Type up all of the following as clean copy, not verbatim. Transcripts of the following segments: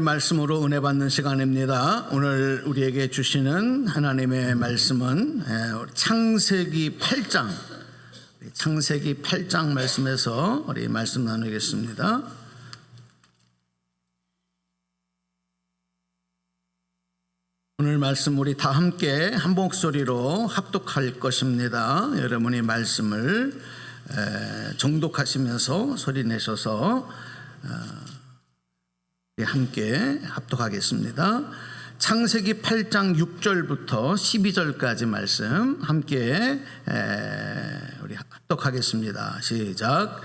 말씀으로 은혜 받는 시간입니다. 오늘 우리에게 주시는 하나님의 말씀은 창세기 8장 말씀에서 우리 말씀 나누겠습니다. 오늘 말씀 우리 다 함께 한 목소리로 합독할 것입니다. 여러분이 말씀을 정독하시면서 소리 내셔서 함께 합독하겠습니다. 창세기 8장 6절부터 12절까지 말씀 함께 우리 합독하겠습니다. 시작.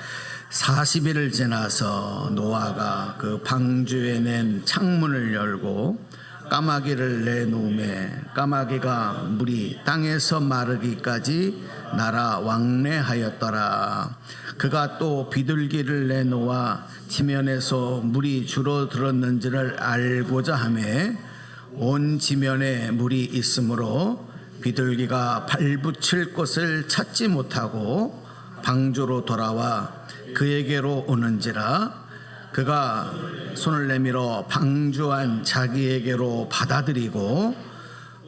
40일을 지나서 노아가 그 방주에 낸 창문을 열고 까마귀를 내놓음에 까마귀가 물이 땅에서 마르기까지 날아 왕래하였더라. 그가 또 비둘기를 내놓아 지면에서 물이 줄어들었는지를 알고자 하매 온 지면에 물이 있으므로 비둘기가 발붙일 곳을 찾지 못하고 방주로 돌아와 그에게로 오는지라. 그가 손을 내밀어 방주한 자기에게로 받아들이고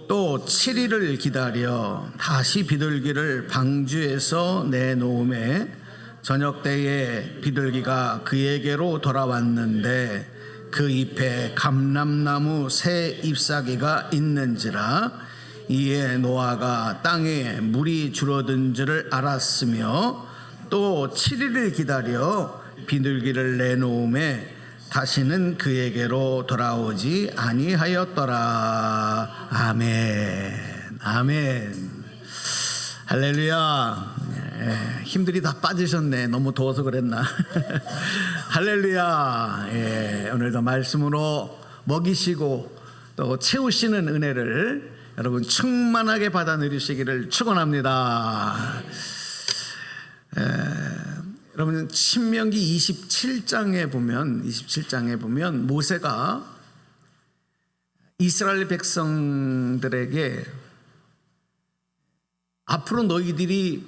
또 7일을 기다려 다시 비둘기를 방주에서 내놓음에 저녁 때에 비둘기가 그에게로 돌아왔는데 그 잎에 감람나무 새 잎사귀가 있는지라. 이에 노아가 땅에 물이 줄어든 줄을 알았으며 또 7일을 기다려 비둘기를 내놓음에 다시는 그에게로 돌아오지 아니하였더라. 아멘. 아멘. 할렐루야. 힘들이 다 빠지셨네. 너무 더워서 그랬나? 할렐루야. 오늘도 말씀으로 먹이시고 또 채우시는 은혜를 여러분 충만하게 받아 누리시기를 축원합니다. 여러분 신명기 27장에 보면 모세가 이스라엘 백성들에게 앞으로 너희들이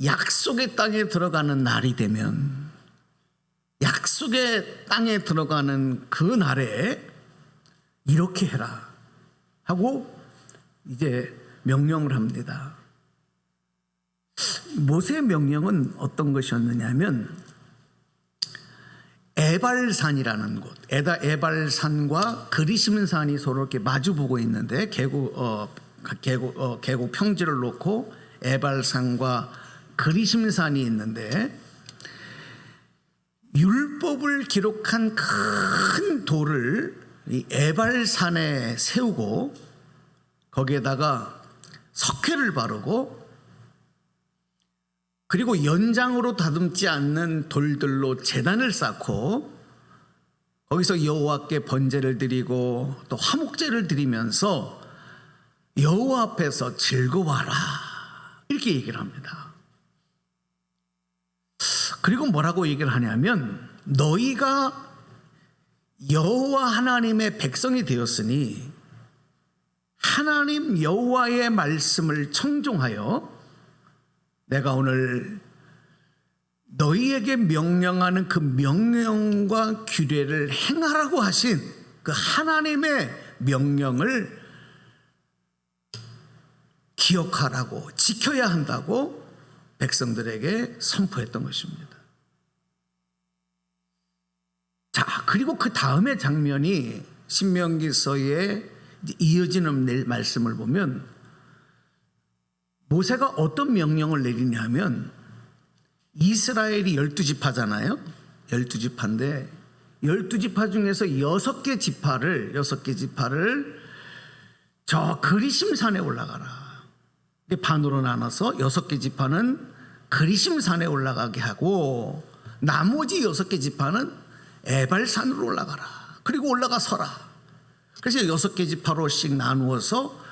약속의 땅에 들어가는 날이 되면 약속의 땅에 들어가는 그 날에 이렇게 해라 하고 이제 명령을 합니다. 모세의 명령은 어떤 것이었느냐면 에발산이라는 곳, 에발산과 그리심산이 서로 이렇게 마주보고 있는데 계곡 평지를 놓고 에발산과 그리심산이 있는데 율법을 기록한 큰 돌을 이 에발산에 세우고 거기에다가 석회를 바르고 그리고 연장으로 다듬지 않는 돌들로 제단을 쌓고 거기서 여호와께 번제를 드리고 또 화목제를 드리면서 여호와 앞에서 즐거워하라 이렇게 얘기를 합니다. 그리고 뭐라고 얘기를 하냐면 너희가 여호와 하나님의 백성이 되었으니 하나님 여호와의 말씀을 청종하여 내가 오늘 너희에게 명령하는 그 명령과 규례를 행하라고 하신 그 하나님의 명령을 기억하라고 지켜야 한다고 백성들에게 선포했던 것입니다. 자, 그리고 그 다음의 장면이 신명기서에 이어지는 말씀을 보면 모세가 어떤 명령을 내리냐면 이스라엘이 12지파잖아요. 12지파인데 12지파 중에서 6개 지파를 저 그리심산에 올라가라. 반으로 나눠서 6개 지파는 그리심산에 올라가게 하고 나머지 6개 지파는 에발산으로 올라가라. 그리고 올라가 서라. 그래서 6개 지파로씩 나누어서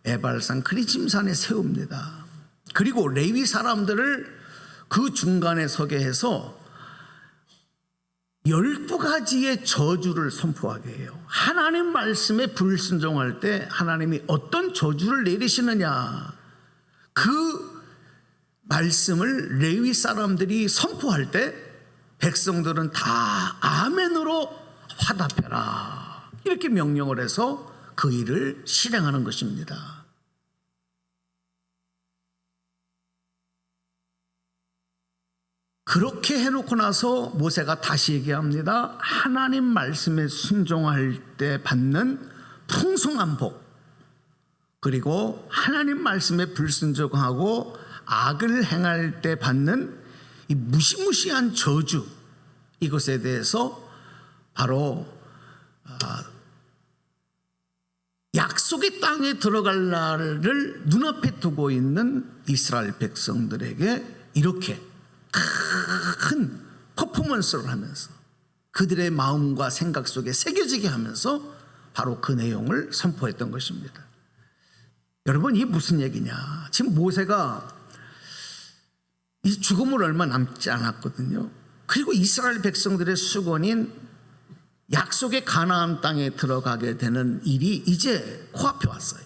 에발산 그리심산에 세웁니다. 그리고 레위 사람들을 그 중간에 서게 해서 12가지의 저주를 선포하게 해요. 하나님 말씀에 불순종할 때 하나님이 어떤 저주를 내리시느냐, 그 말씀을 레위 사람들이 선포할 때 백성들은 다 아멘으로 화답해라 이렇게 명령을 해서 그 일을 실행하는 것입니다. 그렇게 해놓고 나서 모세가 다시 얘기합니다. 하나님 말씀에 순종할 때 받는 풍성한 복, 그리고 하나님 말씀에 불순종하고 악을 행할 때 받는 이 무시무시한 저주, 이것에 대해서 바로 약속의 땅에 들어갈 날을 눈앞에 두고 있는 이스라엘 백성들에게 이렇게 큰 퍼포먼스를 하면서 그들의 마음과 생각 속에 새겨지게 하면서 바로 그 내용을 선포했던 것입니다. 여러분, 이게 무슨 얘기냐? 지금 모세가 이 죽음을 얼마 남지 않았거든요. 그리고 이스라엘 백성들의 수건인 약속의 가나안 땅에 들어가게 되는 일이 이제 코앞에 왔어요.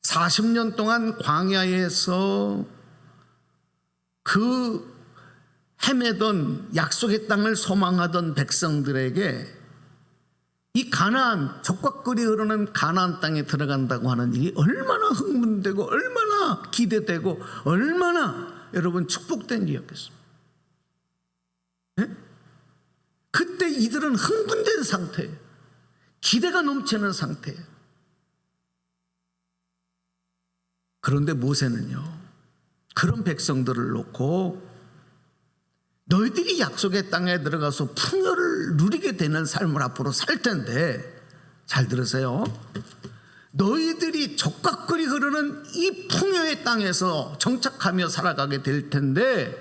40년 동안 광야에서 그 헤매던 약속의 땅을 소망하던 백성들에게 이 가나안, 적과 꿀이 흐르는 가나안 땅에 들어간다고 하는 일이 얼마나 흥분되고 얼마나 기대되고 얼마나 여러분 축복된 일이었겠습니까? 네? 그때 이들은 흥분된 상태예요. 기대가 넘치는 상태예요. 그런데 모세는요, 그런 백성들을 놓고 너희들이 약속의 땅에 들어가서 풍요를 누리게 되는 삶을 앞으로 살 텐데, 잘 들으세요. 너희들이 적과 꿀이 흐르는 이 풍요의 땅에서 정착하며 살아가게 될 텐데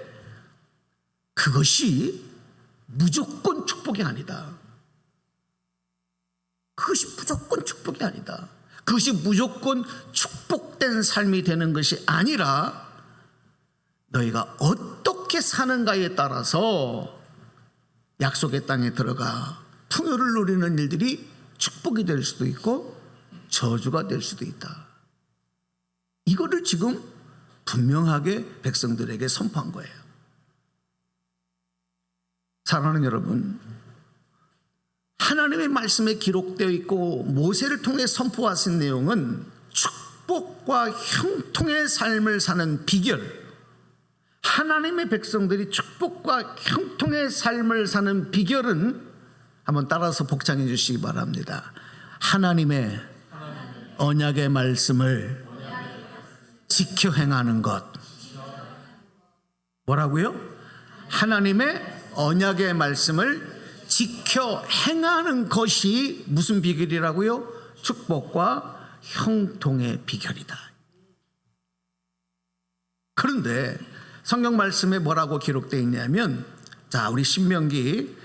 그것이 무조건 축복이 아니다. 그것이 무조건 축복이 아니다. 그것이 무조건 축복된 삶이 되는 것이 아니라 너희가 어떻게 사는가에 따라서 약속의 땅에 들어가 풍요를 누리는 일들이 축복이 될 수도 있고 저주가 될 수도 있다. 이거를 지금 분명하게 백성들에게 선포한 거예요. 사랑하는 여러분, 하나님의 말씀에 기록되어 있고 모세를 통해 선포하신 내용은 축복과 형통의 삶을 사는 비결, 하나님의 백성들이 축복과 형통의 삶을 사는 비결은 한번 따라서 복창해 주시기 바랍니다. 하나님의 언약의 말씀을 지켜 행하는 것. 뭐라고요? 하나님의 언약의 말씀을 지켜 행하는 것이 무슨 비결이라고요? 축복과 형통의 비결이다. 그런데 성경 말씀에 뭐라고 기록되어 있냐면, 자, 우리 신명기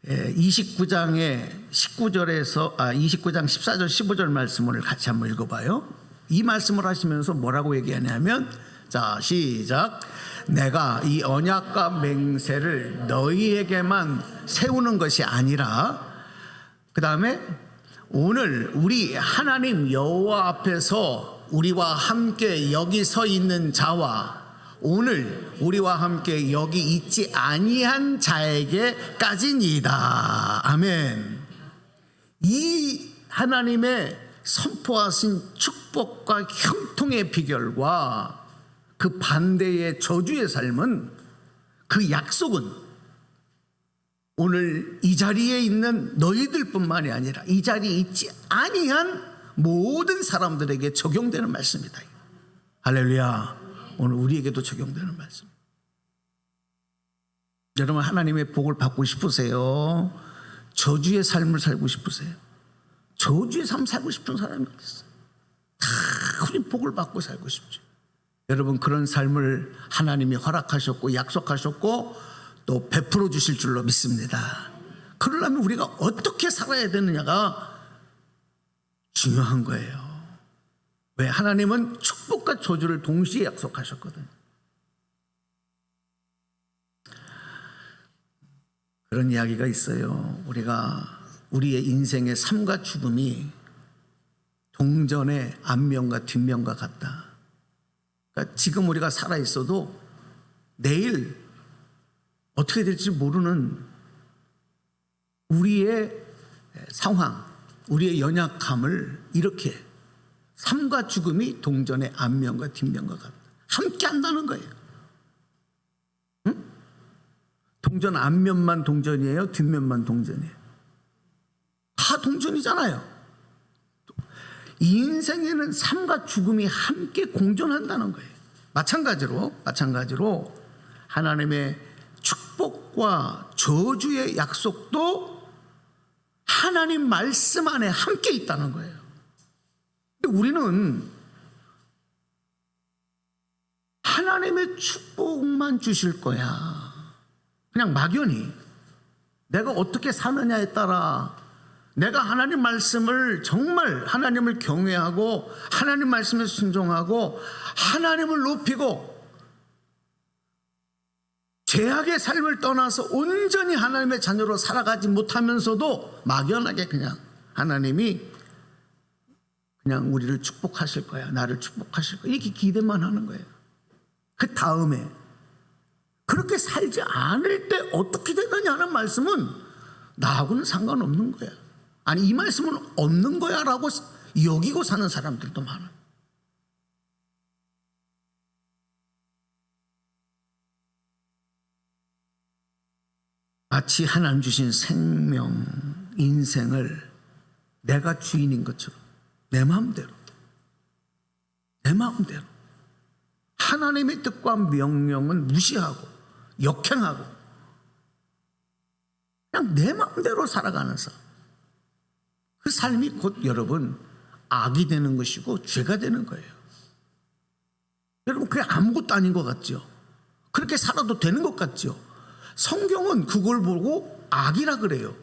29장의 19절에서 29장 14절 15절 말씀을 같이 한번 읽어봐요. 이 말씀을 하시면서 뭐라고 얘기하냐면, 자, 시작. 내가 이 언약과 맹세를 너희에게만 세우는 것이 아니라, 그 다음에 오늘 우리 하나님 여호와 앞에서 우리와 함께 여기 서 있는 자와 오늘 우리와 함께 여기 있지 아니한 자에게까지니이다. 아멘. 이 하나님의 선포하신 축복과 형통의 비결과 그 반대의 저주의 삶은, 그 약속은 오늘 이 자리에 있는 너희들뿐만이 아니라 이 자리에 있지 아니한 모든 사람들에게 적용되는 말씀이다. 할렐루야. 오늘 우리에게도 적용되는 말씀. 여러분, 하나님의 복을 받고 싶으세요? 저주의 삶을 살고 싶으세요? 저주의 삶 살고 싶은 사람이 어디 있어요? 다 우리 복을 받고 살고 싶죠. 여러분, 그런 삶을 하나님이 허락하셨고 약속하셨고 또 베풀어 주실 줄로 믿습니다. 그러려면 우리가 어떻게 살아야 되느냐가 중요한 거예요. 왜? 하나님은 축복과 저주를 동시에 약속하셨거든요. 그런 이야기가 있어요. 우리의 인생의 삶과 죽음이 동전의 앞면과 뒷면과 같다. 그러니까 지금 우리가 살아있어도 내일 어떻게 될지 모르는 우리의 상황, 우리의 연약함을 이렇게 삶과 죽음이 동전의 앞면과 뒷면과 같다. 함께 한다는 거예요. 응? 동전 앞면만 동전이에요? 뒷면만 동전이에요? 다 동전이잖아요. 이 인생에는 삶과 죽음이 함께 공존한다는 거예요. 마찬가지로 하나님의 축복과 저주의 약속도 하나님 말씀 안에 함께 있다는 거예요. 근데 우리는 하나님의 축복만 주실 거야, 그냥 막연히 내가 어떻게 사느냐에 따라, 내가 하나님 말씀을 정말 하나님을 경외하고 하나님 말씀에 순종하고 하나님을 높이고 죄악의 삶을 떠나서 온전히 하나님의 자녀로 살아가지 못하면서도 막연하게 그냥 하나님이 그냥 우리를 축복하실 거야, 나를 축복하실 거야, 이렇게 기대만 하는 거예요. 그 다음에 그렇게 살지 않을 때 어떻게 되느냐 하는 말씀은 나하고는 상관없는 거야. 아니, 이 말씀은 없는 거야 라고 여기고 사는 사람들도 많아. 마치 하나님 주신 생명, 인생을 내가 주인인 것처럼 내 마음대로 하나님의 뜻과 명령은 무시하고 역행하고 그냥 내 마음대로 살아가는 삶, 그 삶이 곧 여러분 악이 되는 것이고 죄가 되는 거예요. 여러분, 그게 아무것도 아닌 것 같죠? 그렇게 살아도 되는 것 같죠? 성경은 그걸 보고 악이라 그래요.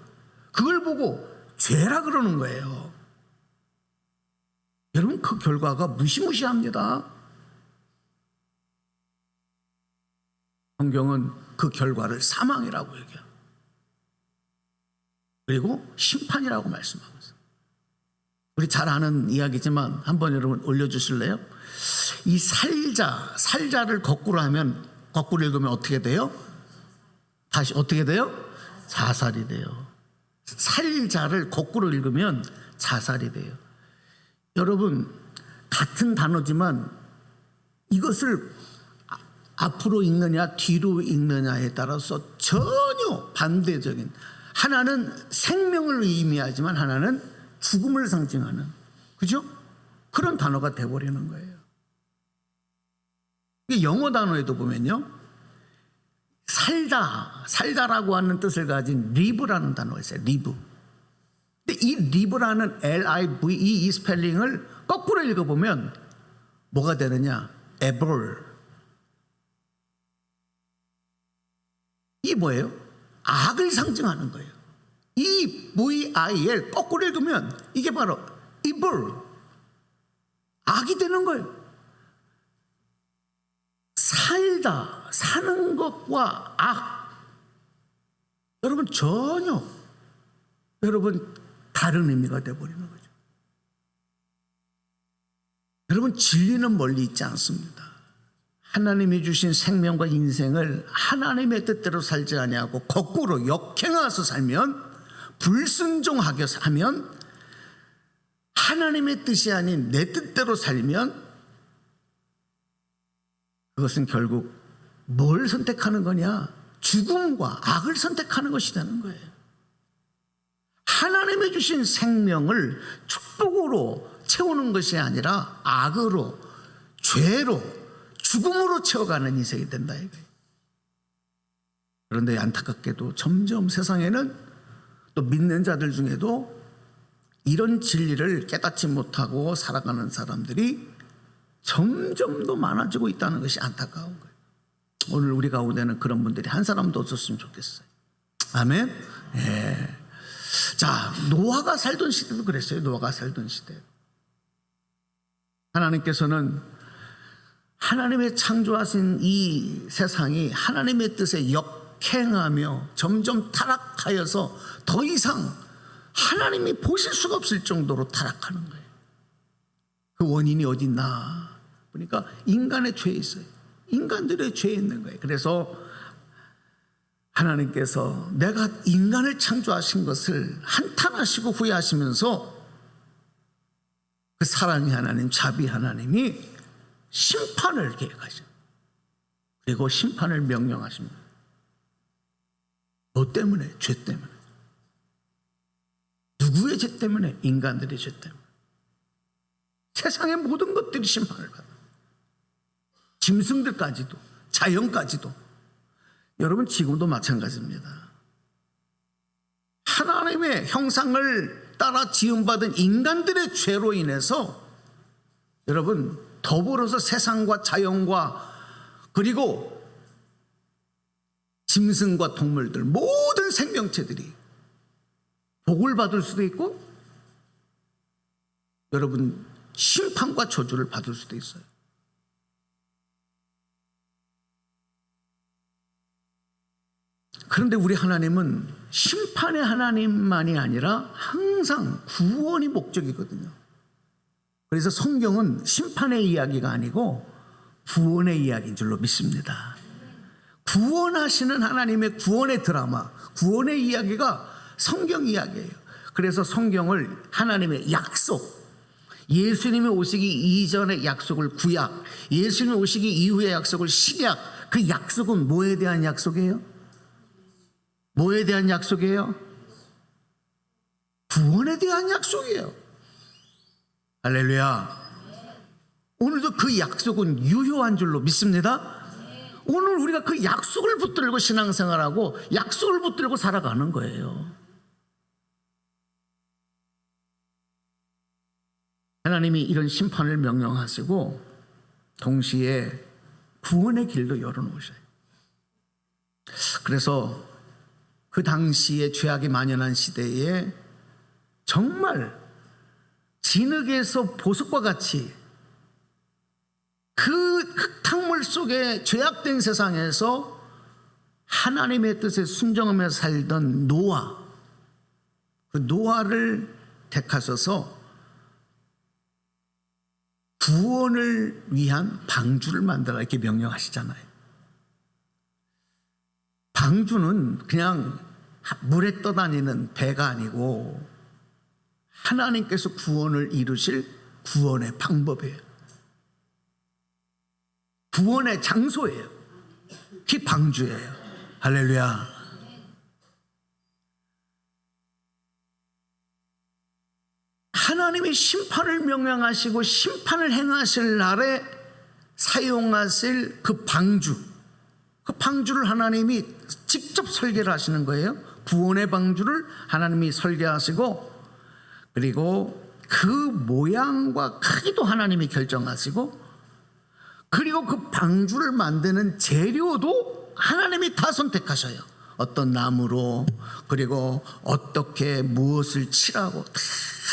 그걸 보고 죄라 그러는 거예요. 여러분, 그 결과가 무시무시합니다. 성경은 그 결과를 사망이라고 얘기해요. 그리고 심판이라고 말씀하고 있어요. 우리 잘 아는 이야기지만 한번 여러분 올려주실래요? 이 살자를 거꾸로 하면, 거꾸로 읽으면 어떻게 돼요? 다시 어떻게 돼요? 자살이 돼요. 살자를 거꾸로 읽으면 자살이 돼요. 여러분, 같은 단어지만 이것을 앞으로 읽느냐 뒤로 읽느냐에 따라서 전혀 반대적인, 하나는 생명을 의미하지만 하나는 죽음을 상징하는, 그죠? 그런 단어가 돼버리는 거예요. 영어 단어에도 보면요, 살다라고 하는 뜻을 가진 live라는 단어가 있어요. live. 근데 이 live라는 live 이 스펠링을 거꾸로 읽어보면 뭐가 되느냐? ever. 이게 뭐예요? 악을 상징하는 거예요. 이 vil 거꾸로 읽으면 이게 바로 evil, 악이 되는 거예요. 사는 것과 악, 여러분 전혀 다른 의미가 되어버리는 거죠. 여러분, 진리는 멀리 있지 않습니다. 하나님이 주신 생명과 인생을 하나님의 뜻대로 살지 아니하고 거꾸로 역행하여서 살면, 불순종하게 하면, 하나님의 뜻이 아닌 내 뜻대로 살면, 그것은 결국 뭘 선택하는 거냐? 죽음과 악을 선택하는 것이 되는 거예요. 하나님의 주신 생명을 축복으로 채우는 것이 아니라 악으로, 죄로, 죽음으로 채워가는 인생이 된다 이거예요. 그런데 안타깝게도 점점 세상에는 또 믿는 자들 중에도 이런 진리를 깨닫지 못하고 살아가는 사람들이 점점 더 많아지고 있다는 것이 안타까운 거예요. 오늘 우리 가운데는 그런 분들이 한 사람도 없었으면 좋겠어요. 아멘. 예. 자, 노아가 살던 시대도 그랬어요. 노아가 살던 시대, 하나님께서는 하나님의 창조하신 이 세상이 하나님의 뜻에 역행하며 점점 타락하여서 더 이상 하나님이 보실 수가 없을 정도로 타락하는 거예요. 그 원인이 어디 있나 보니까 인간의 죄에 있어요. 인간들의 죄에 있는 거예요. 그래서 하나님께서 내가 인간을 창조하신 것을 한탄하시고 후회하시면서 그 사랑의 하나님, 자비 하나님이 심판을 계획하셔. 그리고 심판을 명령하십니다. 너 때문에, 죄 때문에. 누구의 죄 때문에? 인간들의 죄 때문에. 세상의 모든 것들이 심판을 받아. 짐승들까지도, 자연까지도. 여러분, 지금도 마찬가지입니다. 하나님의 형상을 따라 지음받은 인간들의 죄로 인해서 여러분, 더불어서 세상과 자연과 그리고 짐승과 동물들, 모든 생명체들이 복을 받을 수도 있고 여러분, 심판과 저주를 받을 수도 있어요. 그런데 우리 하나님은 심판의 하나님만이 아니라 항상 구원이 목적이거든요. 그래서 성경은 심판의 이야기가 아니고 구원의 이야기인 줄로 믿습니다. 구원하시는 하나님의 구원의 드라마, 구원의 이야기가 성경 이야기예요. 그래서 성경을 하나님의 약속, 예수님이 오시기 이전의 약속을 구약, 예수님이 오시기 이후의 약속을 신약. 그 약속은 뭐에 대한 약속이에요? 뭐에 대한 약속이에요? 구원에 대한 약속이에요. 할렐루야. 오늘도 그 약속은 유효한 줄로 믿습니다. 오늘 우리가 그 약속을 붙들고 신앙생활하고 약속을 붙들고 살아가는 거예요. 하나님이 이런 심판을 명령하시고 동시에 구원의 길도 열어놓으셔요. 그래서 그 당시에 죄악이 만연한 시대에 정말 진흙에서 보석과 같이 그 흙탕물 속에 죄악된 세상에서 하나님의 뜻에 순종하며 살던 노아, 그 노아를 택하셔서 구원을 위한 방주를 만들라 이렇게 명령하시잖아요. 방주는 그냥 물에 떠다니는 배가 아니고 하나님께서 구원을 이루실 구원의 방법이에요. 구원의 장소예요. 그게 방주예요. 할렐루야. 하나님이 심판을 명령하시고 심판을 행하실 날에 사용하실 그 방주, 그 방주를 하나님이 직접 설계를 하시는 거예요. 구원의 방주를 하나님이 설계하시고 그리고 그 모양과 크기도 하나님이 결정하시고 그리고 그 방주를 만드는 재료도 하나님이 다 선택하셔요. 어떤 나무로 그리고 어떻게 무엇을 칠하고 다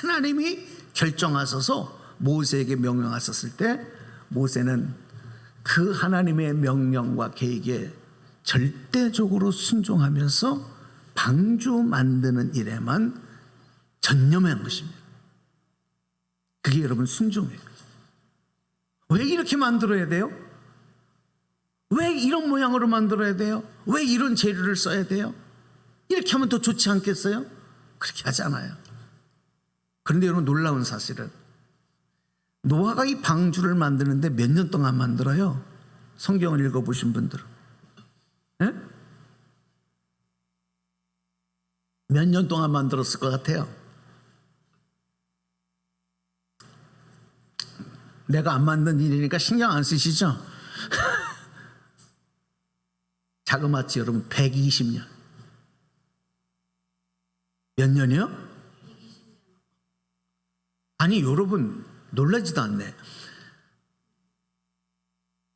하나님이 결정하셔서 모세에게 명령하셨을 때 모세는 그 하나님의 명령과 계획에 절대적으로 순종하면서 방주 만드는 일에만 전념한 것입니다. 그게 여러분 순종이에요. 왜 이렇게 만들어야 돼요? 왜 이런 모양으로 만들어야 돼요? 왜 이런 재료를 써야 돼요? 이렇게 하면 더 좋지 않겠어요? 그렇게 하지 않아요. 그런데 여러분 놀라운 사실은 노아가 이 방주를 만드는데 몇 년 동안 만들어요? 성경을 읽어보신 분들은 네? 몇 년 동안 만들었을 것 같아요? 내가 안 만든 일이니까 신경 안 쓰시죠? 자그마치 여러분 120년. 몇 년이요? 아니 여러분 놀라지도 않네.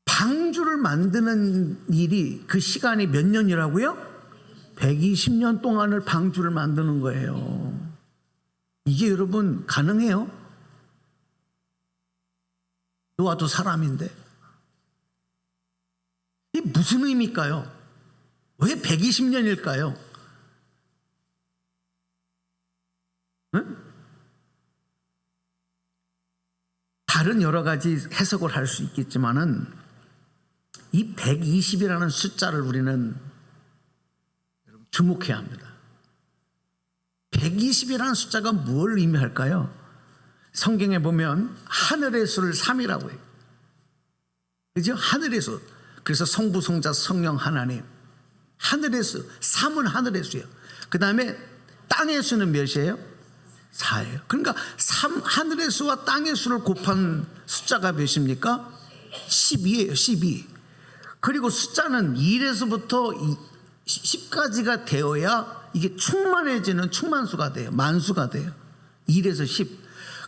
방주를 만드는 일이 그 시간이 몇 년이라고요? 120년 동안을 방주를 만드는 거예요. 이게 여러분 가능해요? 노아도 사람인데 이게 무슨 의미일까요? 왜 120년일까요? 응? 다른 여러 가지 해석을 할 수 있겠지만은 이 120이라는 숫자를 우리는 주목해야 합니다. 120이라는 숫자가 뭘 의미할까요? 성경에 보면 하늘의 수를 3이라고 해요. 그죠? 하늘의 수. 그래서 성부, 성자, 성령 하나님. 하늘의 수. 3은 하늘의 수예요. 그 다음에 땅의 수는 몇이에요? 4예요. 그러니까 하늘의 수와 땅의 수를 곱한 숫자가 몇입니까? 12예요. 12. 그리고 숫자는 1에서부터 10까지가 되어야 이게 충만해지는 충만수가 돼요. 만수가 돼요. 1에서 10.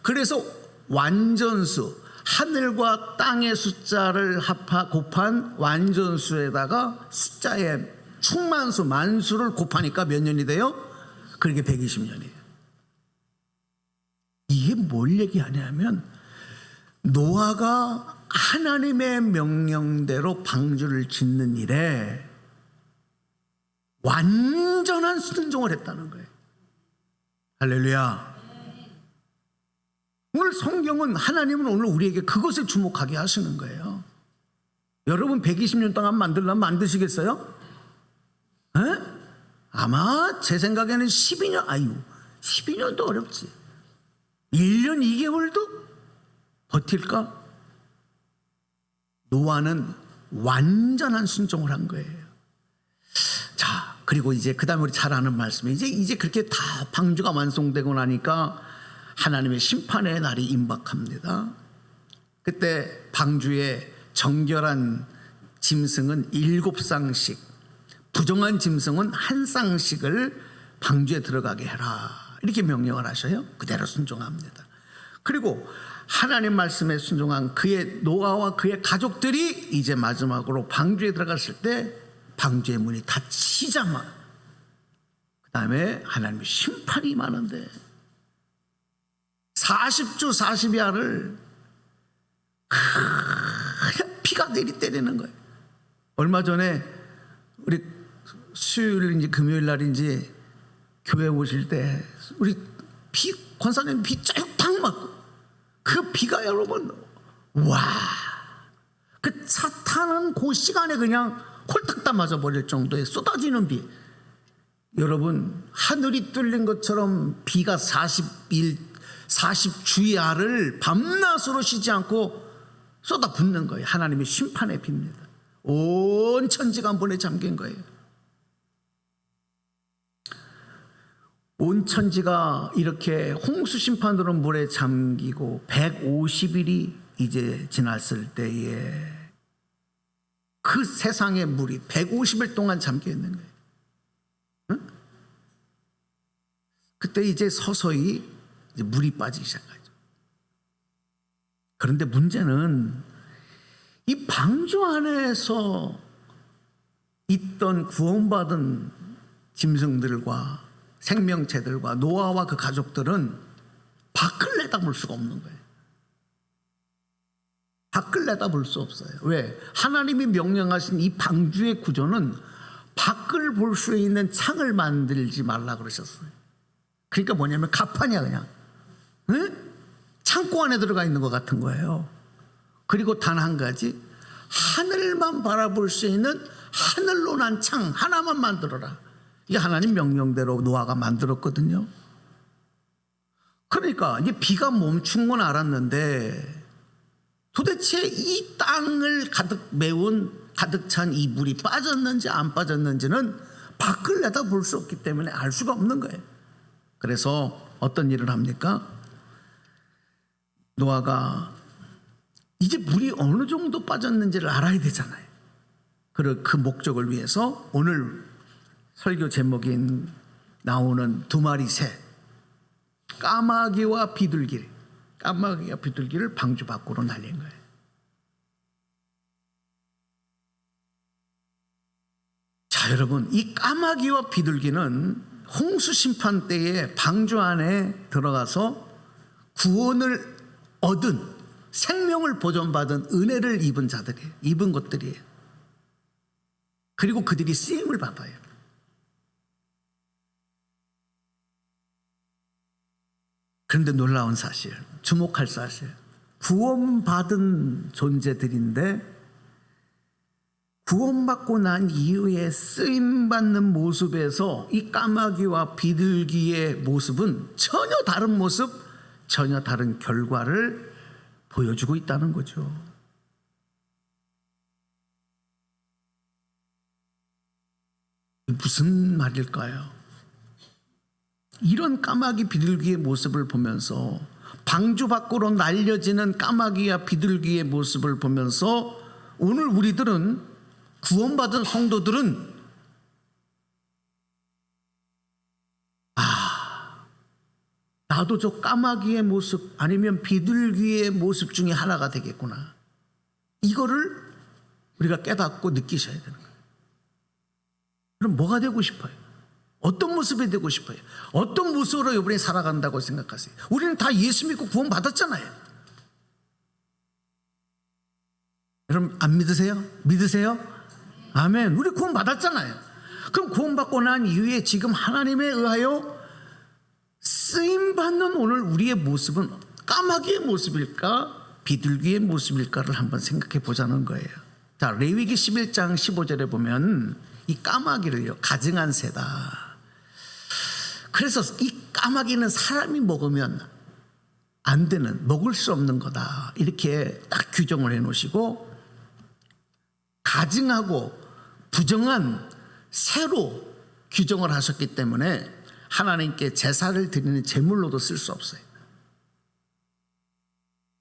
그래서 완전수, 하늘과 땅의 숫자를 곱한 완전수에다가 숫자의 충만수, 만수를 곱하니까 몇 년이 돼요? 그게 120년이에요. 이게 뭘 얘기하냐면 노아가 하나님의 명령대로 방주를 짓는 일에 완전한 순종을 했다는 거예요. 할렐루야. 오늘 성경은 하나님은 오늘 우리에게 그것에 주목하게 하시는 거예요. 여러분 120년 동안 만들려면 만드시겠어요? 에? 아마 제 생각에는 12년 12년도 어렵지. 1년 2개월도 버틸까? 노아는 완전한 순종을 한 거예요. 자, 그리고 이제 그 다음에 우리 잘 아는 말씀이 이제 그렇게 다 방주가 완성되고 나니까 하나님의 심판의 날이 임박합니다. 그때 방주의 정결한 짐승은 7쌍씩, 부정한 짐승은 1쌍씩을 방주에 들어가게 해라. 이렇게 명령을 하셔요. 그대로 순종합니다. 그리고 하나님 말씀에 순종한 노아와 그의 가족들이 이제 마지막으로 방주에 들어갔을 때 방주의 문이 닫히자마자 그 다음에 하나님의 심판이 임하는데 40주 40야를 그냥 피가 내리때리는 거예요. 얼마 전에 우리 수요일인지 금요일 날인지 교회 오실 때 우리 권사님 비 쫙 맞고 그 비가 여러분 그 차 타는 그 시간에 그냥 홀딱 다 맞아버릴 정도의 쏟아지는 비. 여러분 하늘이 뚫린 것처럼 비가 40주야를 밤낮으로 쉬지 않고 쏟아붓는 거예요. 하나님의 심판의 비입니다. 온 천지가 물에 잠긴 거예요. 온 천지가 이렇게 홍수 심판으로 물에 잠기고 150일이 이제 지났을 때에 그 세상의 물이 150일 동안 잠겨 있는 거예요. 응? 그때 이제 서서히 이제 물이 빠지기 시작하죠. 그런데 문제는 이 방주 안에서 있던 구원받은 짐승들과 생명체들과 노아와 그 가족들은 밖을 내다볼 수가 없는 거예요. 밖을 내다볼 수 없어요. 왜? 하나님이 명령하신 이 방주의 구조는 밖을 볼 수 있는 창을 만들지 말라 그러셨어요. 그러니까 뭐냐면 가판이야 그냥. 응? 창고 안에 들어가 있는 것 같은 거예요. 그리고 단 한 가지, 하늘만 바라볼 수 있는 하늘로 난 창 하나만 만들어라. 이게 하나님 명령대로 노아가 만들었거든요. 그러니까 이제 비가 멈춘 건 알았는데 도대체 이 땅을 가득 찬 이 물이 빠졌는지 안 빠졌는지는 밖을 내다볼 수 없기 때문에 알 수가 없는 거예요. 그래서 어떤 일을 합니까? 노아가 이제 물이 어느 정도 빠졌는지를 알아야 되잖아요. 그 목적을 위해서 오늘 설교 제목인 나오는 두 마리 새, 까마귀와 비둘기를 방주 밖으로 날린 거예요. 자, 여러분, 이 까마귀와 비둘기는 홍수 심판 때에 방주 안에 들어가서 구원을 얻은, 생명을 보존받은 은혜를 입은 것들이에요. 그리고 그들이 쓰임을 받아요. 그런데 놀라운 사실, 주목할 사실, 구원받은 존재들인데 구원받고 난 이후에 쓰임받는 모습에서 이 까마귀와 비둘기의 모습은 전혀 다른 모습, 전혀 다른 결과를 보여주고 있다는 거죠. 무슨 말일까요? 이런 까마귀 비둘기의 모습을 보면서, 방주 밖으로 날려지는 까마귀와 비둘기의 모습을 보면서 오늘 우리들은, 구원받은 성도들은 나도 저 까마귀의 모습 아니면 비둘기의 모습 중에 하나가 되겠구나, 이거를 우리가 깨닫고 느끼셔야 되는 거예요. 그럼 뭐가 되고 싶어요? 어떤 모습이 되고 싶어요? 어떤 모습으로 여러분이 살아간다고 생각하세요? 우리는 다 예수 믿고 구원 받았잖아요. 여러분 안 믿으세요? 믿으세요? 아멘. 우리 구원 받았잖아요. 그럼 구원 받고 난 이후에 지금 하나님에 의하여 쓰임 받는 오늘 우리의 모습은 까마귀의 모습일까, 비둘기의 모습일까를 한번 생각해 보자는 거예요. 자, 레위기 11장 15절에 보면 이 까마귀를요, 가증한 새다. 그래서 이 까마귀는 사람이 먹으면 안 되는, 먹을 수 없는 거다, 이렇게 딱 규정을 해 놓으시고, 가증하고 부정한 새로 규정을 하셨기 때문에 하나님께 제사를 드리는 제물로도 쓸 수 없어요.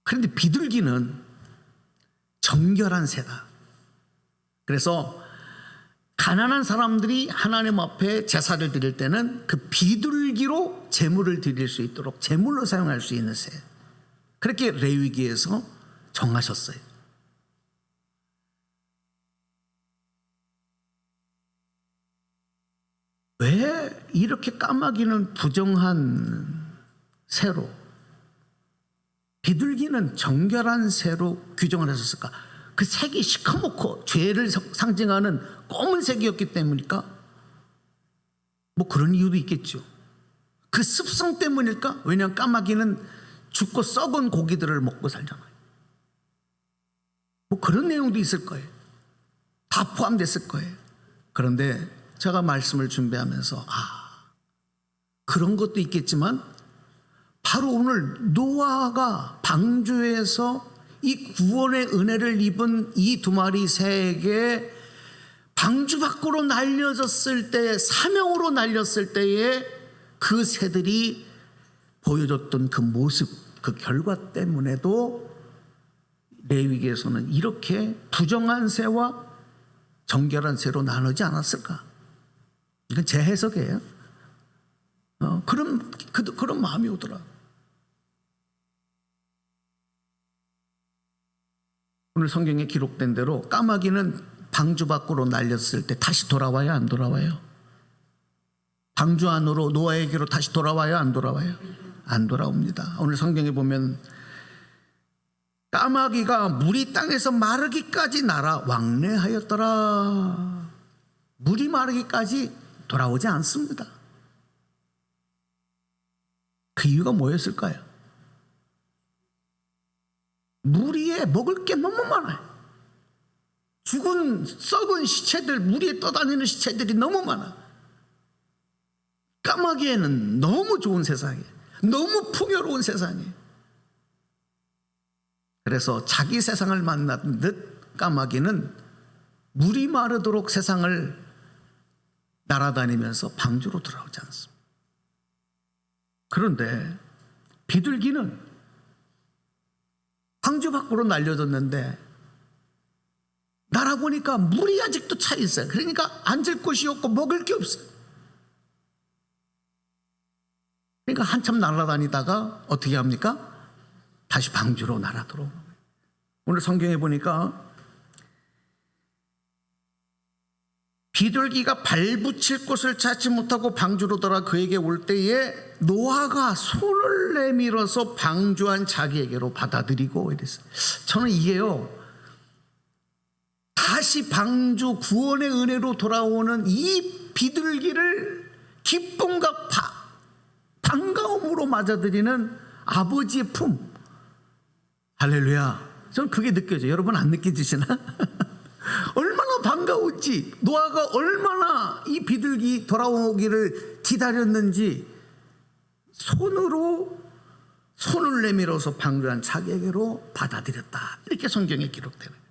그런데 비둘기는 정결한 새다. 그래서 가난한 사람들이 하나님 앞에 제사를 드릴 때는 그 비둘기로 제물을 드릴 수 있도록 제물로 사용할 수 있는 새, 그렇게 레위기에서 정하셨어요. 왜 이렇게 까마귀는 부정한 새로, 비둘기는 정결한 새로 규정을 했었을까? 그 색이 시커멓고 죄를 상징하는 검은색이었기 때문일까? 뭐 그런 이유도 있겠죠. 그 습성 때문일까? 왜냐하면 까마귀는 죽고 썩은 고기들을 먹고 살잖아요. 뭐 그런 내용도 있을 거예요. 다 포함됐을 거예요. 그런데 제가 말씀을 준비하면서 그런 것도 있겠지만, 바로 오늘 노아가 방주에서 이 구원의 은혜를 입은 이 두 마리 새에게 방주 밖으로 날려졌을 때, 사명으로 날렸을 때에 그 새들이 보여줬던 그 모습, 그 결과 때문에도 레위기에서는 이렇게 부정한 새와 정결한 새로 나누지 않았을까? 이건 제 해석이에요. 그런 마음이 오더라. 오늘 성경에 기록된 대로 까마귀는 방주 밖으로 날렸을 때 다시 돌아와요, 안 돌아와요? 방주 안으로, 노아에게로 다시 돌아와요, 안 돌아와요? 안 돌아옵니다. 오늘 성경에 보면 까마귀가 물이 땅에서 마르기까지 날아 왕래하였더라. 물이 마르기까지 돌아오지 않습니다. 그 이유가 뭐였을까요? 물 위에 먹을 게 너무 많아요. 죽은 썩은 시체들, 물 위에 떠다니는 시체들이 너무 많아. 까마귀에는 너무 좋은 세상이에요. 너무 풍요로운 세상이에요. 그래서 자기 세상을 만난 듯 까마귀는 물이 마르도록 세상을 날아다니면서 방주로 돌아오지 않습니다. 그런데 비둘기는 방주 밖으로 날려졌는데 날아보니까 물이 아직도 차 있어요. 그러니까 앉을 곳이 없고 먹을 게 없어요. 그러니까 한참 날아다니다가 어떻게 합니까? 다시 방주로 날아 들어오는 거예요. 오늘 성경에 보니까 비둘기가 발붙일 곳을 찾지 못하고 방주로 돌아 그에게 올 때에 노아가 손을 내밀어서 방주한 자기에게로 받아들이고 이랬어요. 저는 이게요, 다시 방주 구원의 은혜로 돌아오는 이 비둘기를 기쁨과 반가움으로 맞아들이는 아버지의 품. 할렐루야. 저는 그게 느껴져요. 여러분 안 느껴지시나? 얼마나 반가웠지. 노아가 얼마나 이 비둘기 돌아오기를 기다렸는지 손을 내밀어서 방주한 자기에게로 받아들였다. 이렇게 성경에 기록되는 거예요.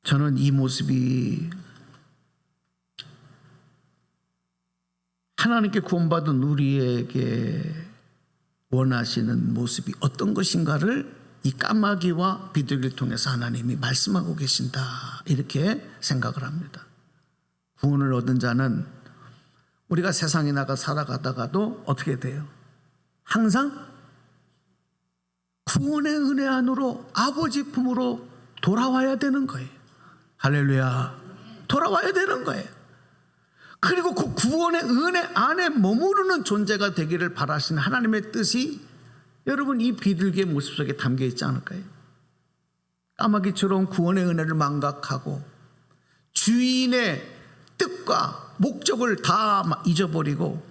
저는 이 모습이 하나님께 구원받은 우리에게 원하시는 모습이 어떤 것인가를 이 까마귀와 비둘기를 통해서 하나님이 말씀하고 계신다, 이렇게 생각을 합니다. 구원을 얻은 자는 우리가 세상에 나가 살아가다가도 어떻게 돼요? 항상 구원의 은혜 안으로 아버지 품으로 돌아와야 되는 거예요. 할렐루야. 돌아와야 되는 거예요. 그리고 그 구원의 은혜 안에 머무르는 존재가 되기를 바라시는 하나님의 뜻이 여러분 이 비둘기의 모습 속에 담겨 있지 않을까요? 까마귀처럼 구원의 은혜를 망각하고 주인의 뜻과 목적을 다 잊어버리고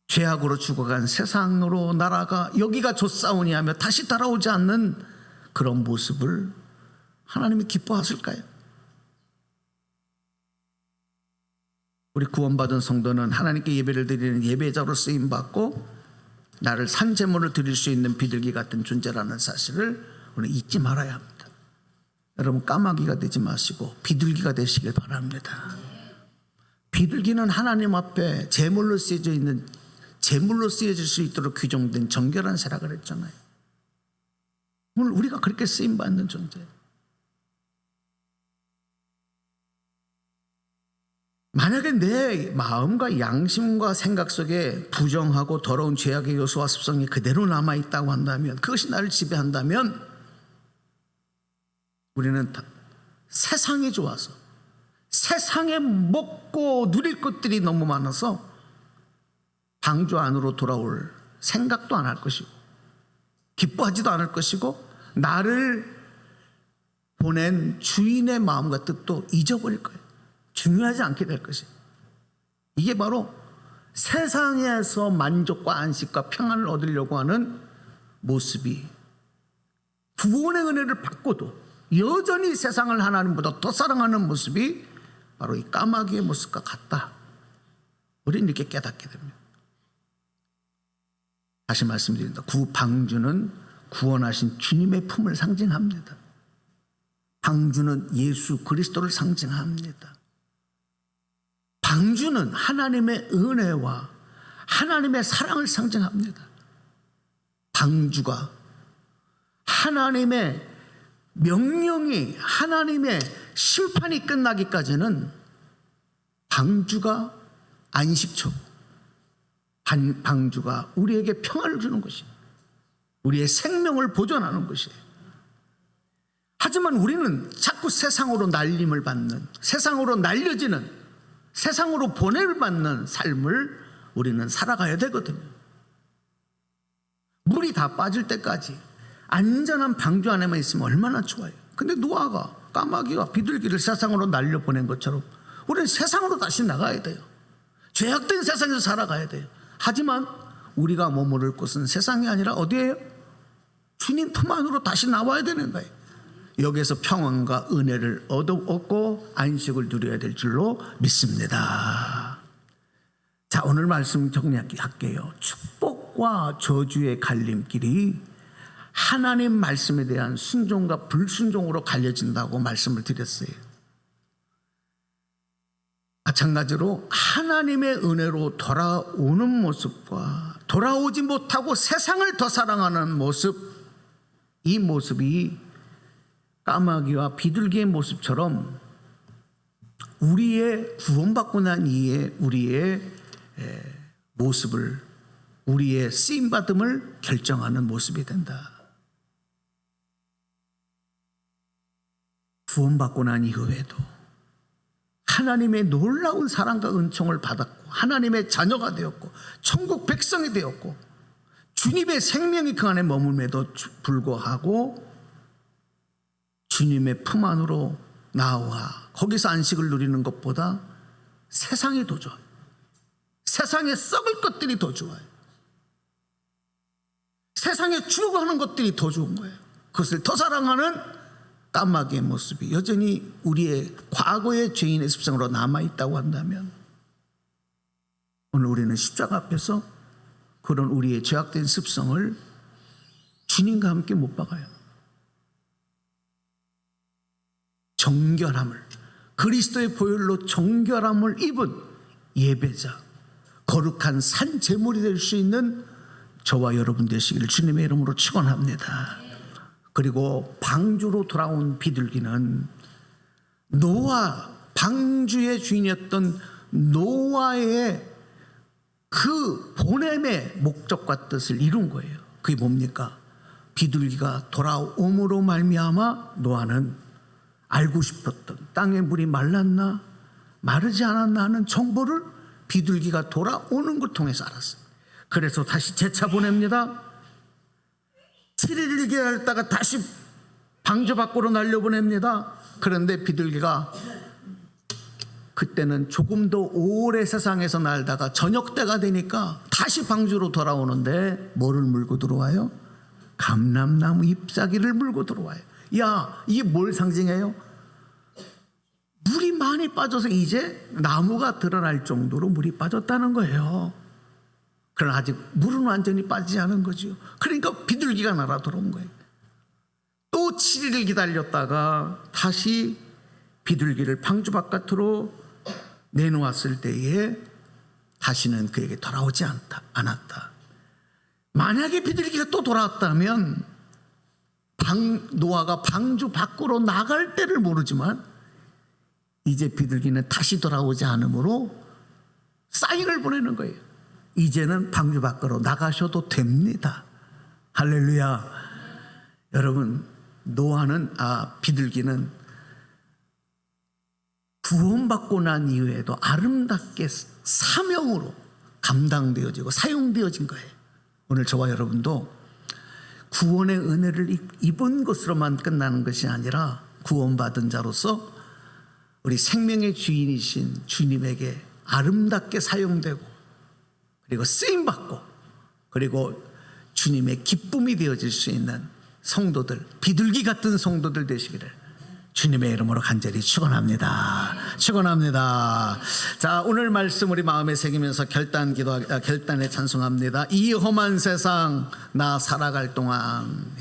죄악으로 죽어간 세상으로 날아가 여기가 좋사오니 하며 다시 돌아오지 않는 그런 모습을 하나님이 기뻐하실까요? 우리 구원받은 성도는 하나님께 예배를 드리는 예배자로 쓰임받고 나를 산제물을 드릴 수 있는 비둘기 같은 존재라는 사실을 우리 잊지 말아야 합니다. 여러분 까마귀가 되지 마시고 비둘기가 되시길 바랍니다. 비둘기는 하나님 앞에 제물로 쓰여질 수 있도록 규정된 정결한 새라 그랬잖아요. 오늘 우리가 그렇게 쓰임받는 존재. 만약에 내 마음과 양심과 생각 속에 부정하고 더러운 죄악의 요소와 습성이 그대로 남아있다고 한다면, 그것이 나를 지배한다면 우리는 세상에 좋아서 세상에 먹고 누릴 것들이 너무 많아서 방주 안으로 돌아올 생각도 안 할 것이고 기뻐하지도 않을 것이고 나를 보낸 주인의 마음과 뜻도 잊어버릴 거예요. 중요하지 않게 될 것이에요. 이게 바로 세상에서 만족과 안식과 평안을 얻으려고 하는 모습이 구원의 은혜를 받고도 여전히 세상을 하나님보다 더 사랑하는 모습이 바로 이 까마귀의 모습과 같다. 우리는 이렇게 깨닫게 됩니다. 다시 말씀드립니다. 방주는 구원하신 주님의 품을 상징합니다. 방주는 예수 그리스도를 상징합니다. 방주는 하나님의 은혜와 하나님의 사랑을 상징합니다. 방주가 하나님의 명령이, 하나님의 심판이 끝나기까지는 방주가 안식처고 방주가 우리에게 평안을 주는 것이에요. 우리의 생명을 보존하는 것이에요. 하지만 우리는 자꾸 세상으로 날림을 받는, 세상으로 날려지는, 세상으로 보냄을 받는 삶을 우리는 살아가야 되거든요. 물이 다 빠질 때까지 안전한 방주 안에만 있으면 얼마나 좋아요. 근데 노아가 까마귀와 비둘기를 세상으로 날려보낸 것처럼 우리는 세상으로 다시 나가야 돼요. 죄악된 세상에서 살아가야 돼요. 하지만 우리가 머무를 곳은 세상이 아니라 어디예요? 주님 품 안으로 다시 나와야 되는 거예요. 여기에서 평안과 은혜를 얻고 안식을 누려야 될 줄로 믿습니다. 자, 오늘 말씀 정리할게요. 축복과 저주의 갈림길이 하나님 말씀에 대한 순종과 불순종으로 갈려진다고 말씀을 드렸어요. 마찬가지로 하나님의 은혜로 돌아오는 모습과 돌아오지 못하고 세상을 더 사랑하는 모습, 이 모습이 까마귀와 비둘기의 모습처럼 우리의 구원받고 난 이후에 우리의 모습을, 우리의 쓰임받음을 결정하는 모습이 된다. 구원받고 난 이후에도 하나님의 놀라운 사랑과 은총을 받았고 하나님의 자녀가 되었고 천국 백성이 되었고 주님의 생명이 그 안에 머물매도 불구하고 주님의 품 안으로 나와 거기서 안식을 누리는 것보다 세상이 더 좋아요. 세상에 썩을 것들이 더 좋아요. 세상에 죽어가는 것들이 더 좋은 거예요. 그것을 더 사랑하는 까마귀의 모습이 여전히 우리의 과거의 죄인의 습성으로 남아있다고 한다면 오늘 우리는 십자가 앞에서 그런 우리의 죄악된 습성을 주님과 함께 못 박아요. 정결함을, 그리스도의 보혈로 정결함을 입은 예배자, 거룩한 산 제물이 될 수 있는 저와 여러분 되시기를 주님의 이름으로 축원합니다. 그리고 방주로 돌아온 비둘기는 노아, 방주의 주인이었던 노아의 그 보냄의 목적과 뜻을 이룬 거예요. 그게 뭡니까? 비둘기가 돌아옴으로 말미암아 노아는 알고 싶었던 땅의 물이 말랐나 마르지 않았나 하는 정보를 비둘기가 돌아오는 걸 통해서 알았어요. 그래서 다시 재차 보냅니다. 7일 기다렸다가 다시 방주 밖으로 날려보냅니다. 그런데 비둘기가 그때는 조금 더 오래 세상에서 날다가 저녁 때가 되니까 다시 방주로 돌아오는데 뭐를 물고 들어와요? 감람나무 잎사귀를 물고 들어와요. 야, 이게 뭘 상징해요? 물이 많이 빠져서 이제 나무가 드러날 정도로 물이 빠졌다는 거예요. 그러나 아직 물은 완전히 빠지지 않은 거죠. 그러니까 비둘기가 날아 들어온 거예요. 또 7일을 기다렸다가 다시 비둘기를 방주 바깥으로 내놓았을 때에 다시는 그에게 돌아오지 않았다. 만약에 비둘기가 또 돌아왔다면 노아가 방주 밖으로 나갈 때를 모르지만 이제 비둘기는 다시 돌아오지 않으므로 사인을 보내는 거예요. 이제는 방주 밖으로 나가셔도 됩니다. 할렐루야. 여러분, 비둘기는 구원받고 난 이후에도 아름답게 사명으로 감당되어지고 사용되어진 거예요. 오늘 저와 여러분도 구원의 은혜를 입은 것으로만 끝나는 것이 아니라 구원받은 자로서 우리 생명의 주인이신 주님에게 아름답게 사용되고 그리고 쓰임받고 그리고 주님의 기쁨이 되어질 수 있는 성도들, 비둘기 같은 성도들 되시기를 주님의 이름으로 간절히 축원합니다. 축원합니다. 자, 오늘 말씀 우리 마음에 새기면서 결단에 찬송합니다. 이 험한 세상 나 살아갈 동안,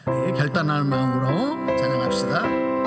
결단하는 마음으로 찬양합시다.